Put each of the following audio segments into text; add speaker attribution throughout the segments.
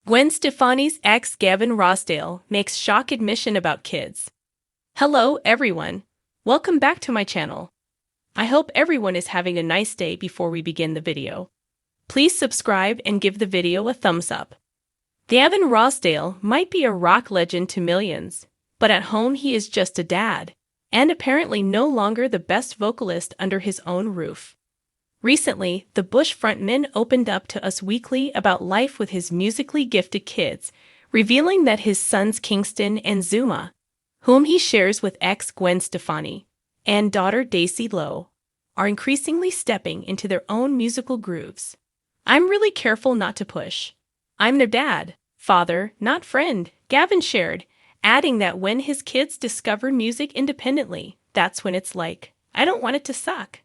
Speaker 1: Gwen Stefani's ex Gavin Rossdale makes shock admission about kids. Hello, everyone. Welcome back to my channel. I hope everyone is having a nice day before we begin the video. Please subscribe and give the video a thumbs up. Gavin Rossdale might be a rock legend to millions, but at home he is just a dad, and apparently no longer the best vocalist under his own roof. Recently, the Bush frontman opened up to Us Weekly about life with his musically gifted kids, revealing that his sons Kingston and Zuma, whom he shares with ex Gwen Stefani, and daughter Daisy Lowe, are increasingly stepping into their own musical grooves. "I'm really careful not to push. I'm their dad, father, not friend," Gavin shared, adding that when his kids discover music independently, that's when it's like, "I don't want it to suck."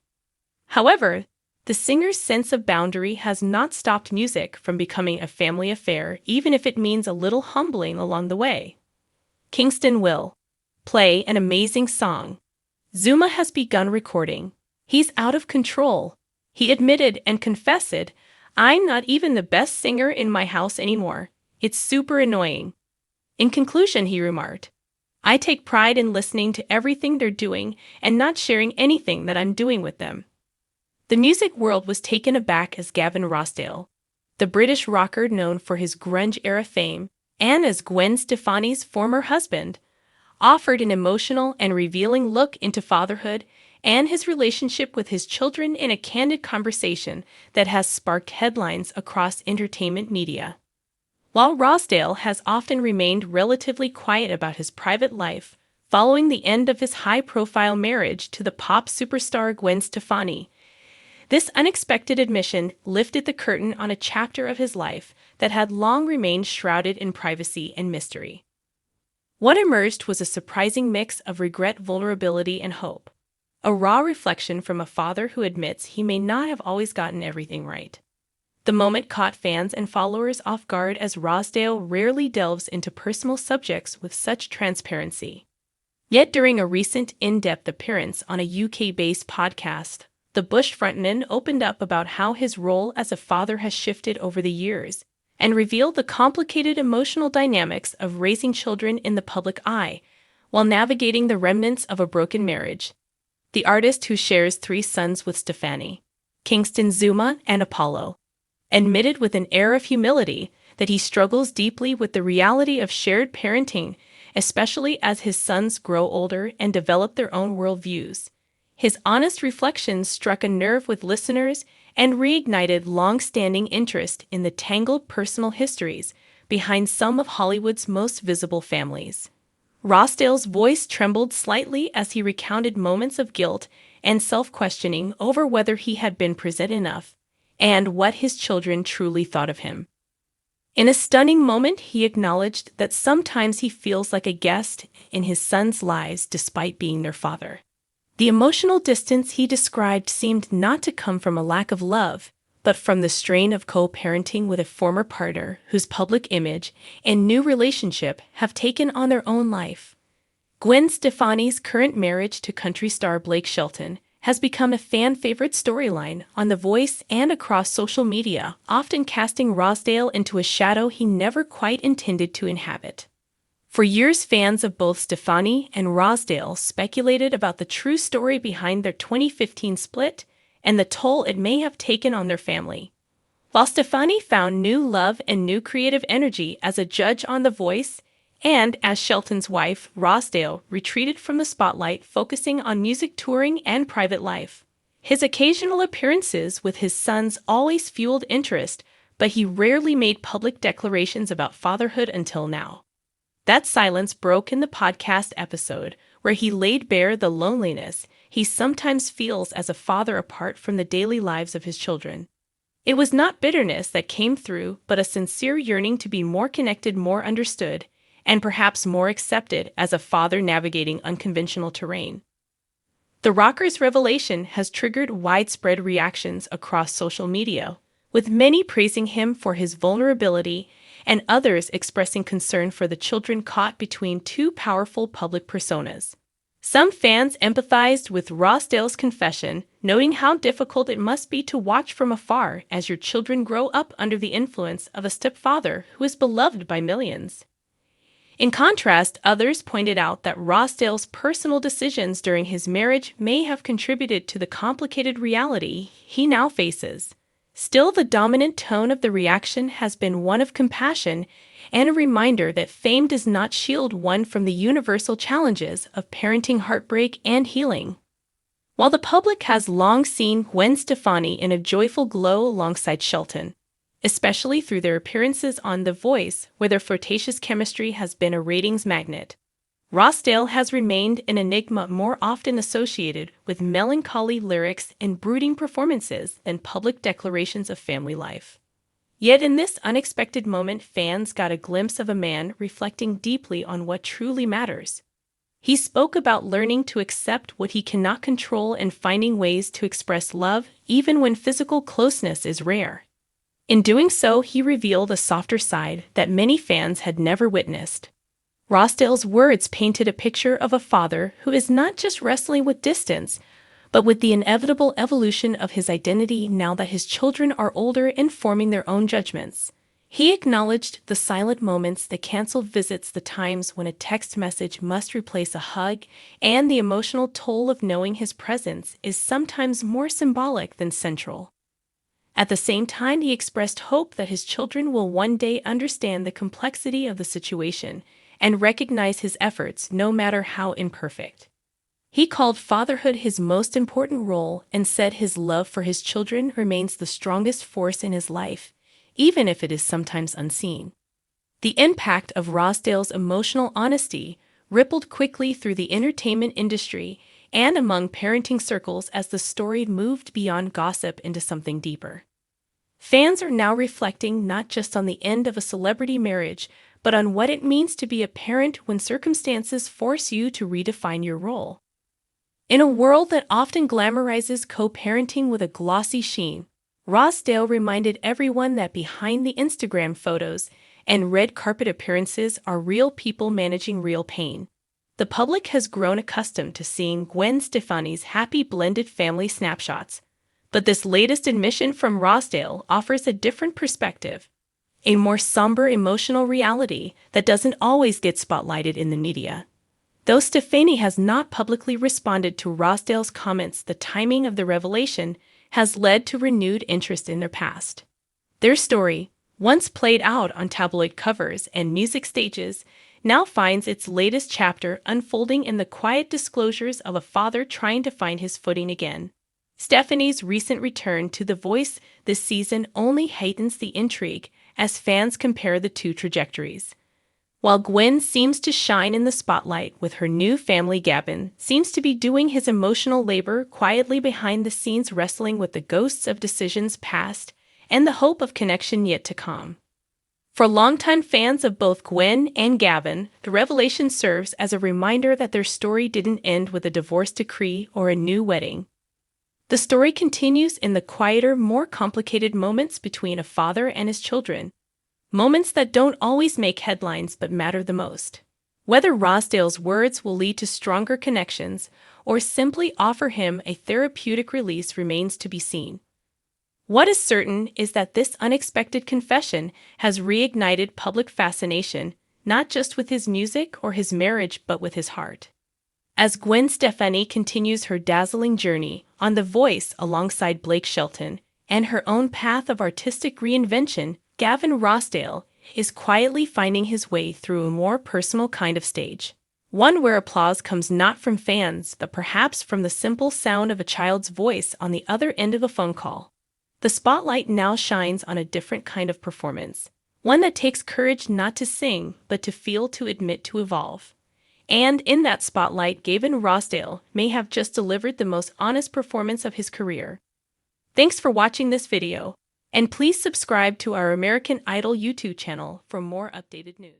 Speaker 1: However, the singer's sense of boundary has not stopped music from becoming a family affair, even if it means a little humbling along the way. Kingston will play an amazing song. Zuma has begun recording. He's out of control. He admitted and confessed, "I'm not even the best singer in my house anymore. It's super annoying." In conclusion, he remarked, "I take pride in listening to everything they're doing and not sharing anything that I'm doing with them." The music world was taken aback as Gavin Rossdale, the British rocker known for his grunge-era fame and as Gwen Stefani's former husband, offered an emotional and revealing look into fatherhood and his relationship with his children in a candid conversation that has sparked headlines across entertainment media. While Rossdale has often remained relatively quiet about his private life following the end of his high-profile marriage to the pop superstar Gwen Stefani, this unexpected admission lifted the curtain on a chapter of his life that had long remained shrouded in privacy and mystery. What emerged was a surprising mix of regret, vulnerability, and hope, a raw reflection from a father who admits he may not have always gotten everything right. The moment caught fans and followers off guard as Rossdale rarely delves into personal subjects with such transparency. Yet during a recent in-depth appearance on a UK-based podcast, the Bush frontman opened up about how his role as a father has shifted over the years and revealed the complicated emotional dynamics of raising children in the public eye while navigating the remnants of a broken marriage. The artist, who shares 3 sons with Stefani, Kingston, Zuma, and Apollo, admitted with an air of humility that he struggles deeply with the reality of shared parenting, especially as his sons grow older and develop their own worldviews. His honest reflections struck a nerve with listeners and reignited long-standing interest in the tangled personal histories behind some of Hollywood's most visible families. Rossdale's voice trembled slightly as he recounted moments of guilt and self-questioning over whether he had been present enough and what his children truly thought of him. In a stunning moment, he acknowledged that sometimes he feels like a guest in his sons' lives despite being their father. The emotional distance he described seemed not to come from a lack of love, but from the strain of co-parenting with a former partner whose public image and new relationship have taken on their own life. Gwen Stefani's current marriage to country star Blake Shelton has become a fan-favorite storyline on The Voice and across social media, often casting Rossdale into a shadow he never quite intended to inhabit. For years, fans of both Stefani and Rossdale speculated about the true story behind their 2015 split and the toll it may have taken on their family. While Stefani found new love and new creative energy as a judge on The Voice, and as Shelton's wife, Rossdale retreated from the spotlight, focusing on music, touring, and private life. His occasional appearances with his sons always fueled interest, but he rarely made public declarations about fatherhood until now. That silence broke in the podcast episode, where he laid bare the loneliness he sometimes feels as a father apart from the daily lives of his children. It was not bitterness that came through, but a sincere yearning to be more connected, more understood, and perhaps more accepted as a father navigating unconventional terrain. The rocker's revelation has triggered widespread reactions across social media, with many praising him for his vulnerability and others expressing concern for the children caught between 2 powerful public personas. Some fans empathized with Rossdale's confession, noting how difficult it must be to watch from afar as your children grow up under the influence of a stepfather who is beloved by millions. In contrast, others pointed out that Rossdale's personal decisions during his marriage may have contributed to the complicated reality he now faces. Still, the dominant tone of the reaction has been one of compassion and a reminder that fame does not shield one from the universal challenges of parenting, heartbreak, and healing. While the public has long seen Gwen Stefani in a joyful glow alongside Shelton, especially through their appearances on The Voice, where their flirtatious chemistry has been a ratings magnet, Rossdale has remained an enigma, more often associated with melancholy lyrics and brooding performances than public declarations of family life. Yet in this unexpected moment, fans got a glimpse of a man reflecting deeply on what truly matters. He spoke about learning to accept what he cannot control and finding ways to express love even when physical closeness is rare. In doing so, he revealed a softer side that many fans had never witnessed. Rossdale's words painted a picture of a father who is not just wrestling with distance, but with the inevitable evolution of his identity now that his children are older and forming their own judgments. He acknowledged the silent moments, the canceled visits, the times when a text message must replace a hug, and the emotional toll of knowing his presence is sometimes more symbolic than central. At the same time, he expressed hope that his children will one day understand the complexity of the situation and recognize his efforts, no matter how imperfect. He called fatherhood his most important role and said his love for his children remains the strongest force in his life, even if it is sometimes unseen. The impact of Rossdale's emotional honesty rippled quickly through the entertainment industry and among parenting circles as the story moved beyond gossip into something deeper. Fans are now reflecting not just on the end of a celebrity marriage, but on what it means to be a parent when circumstances force you to redefine your role. In a world that often glamorizes co-parenting with a glossy sheen, Rossdale reminded everyone that behind the Instagram photos and red carpet appearances are real people managing real pain. The public has grown accustomed to seeing Gwen Stefani's happy blended family snapshots, but this latest admission from Rossdale offers a different perspective, a more somber emotional reality that doesn't always get spotlighted in the media. Though Stefani has not publicly responded to Rossdale's comments, the timing of the revelation has led to renewed interest in their past. Their story, once played out on tabloid covers and music stages, now finds its latest chapter unfolding in the quiet disclosures of a father trying to find his footing again. Stefani's recent return to The Voice this season only heightens the intrigue as fans compare the two trajectories. While Gwen seems to shine in the spotlight with her new family, Gavin seems to be doing his emotional labor quietly behind the scenes, wrestling with the ghosts of decisions past and the hope of connection yet to come. For longtime fans of both Gwen and Gavin, the revelation serves as a reminder that their story didn't end with a divorce decree or a new wedding. The story continues in the quieter, more complicated moments between a father and his children, moments that don't always make headlines but matter the most. Whether Rossdale's words will lead to stronger connections or simply offer him a therapeutic release remains to be seen. What is certain is that this unexpected confession has reignited public fascination, not just with his music or his marriage, but with his heart. As Gwen Stefani continues her dazzling journey on The Voice alongside Blake Shelton and her own path of artistic reinvention, Gavin Rossdale is quietly finding his way through a more personal kind of stage. One where applause comes not from fans, but perhaps from the simple sound of a child's voice on the other end of a phone call. The spotlight now shines on a different kind of performance, one that takes courage not to sing, but to feel, to admit, to evolve. And in that spotlight, Gavin Rossdale may have just delivered the most honest performance of his career. Thanks for watching this video, and please subscribe to our American Idol YouTube channel for more updated news.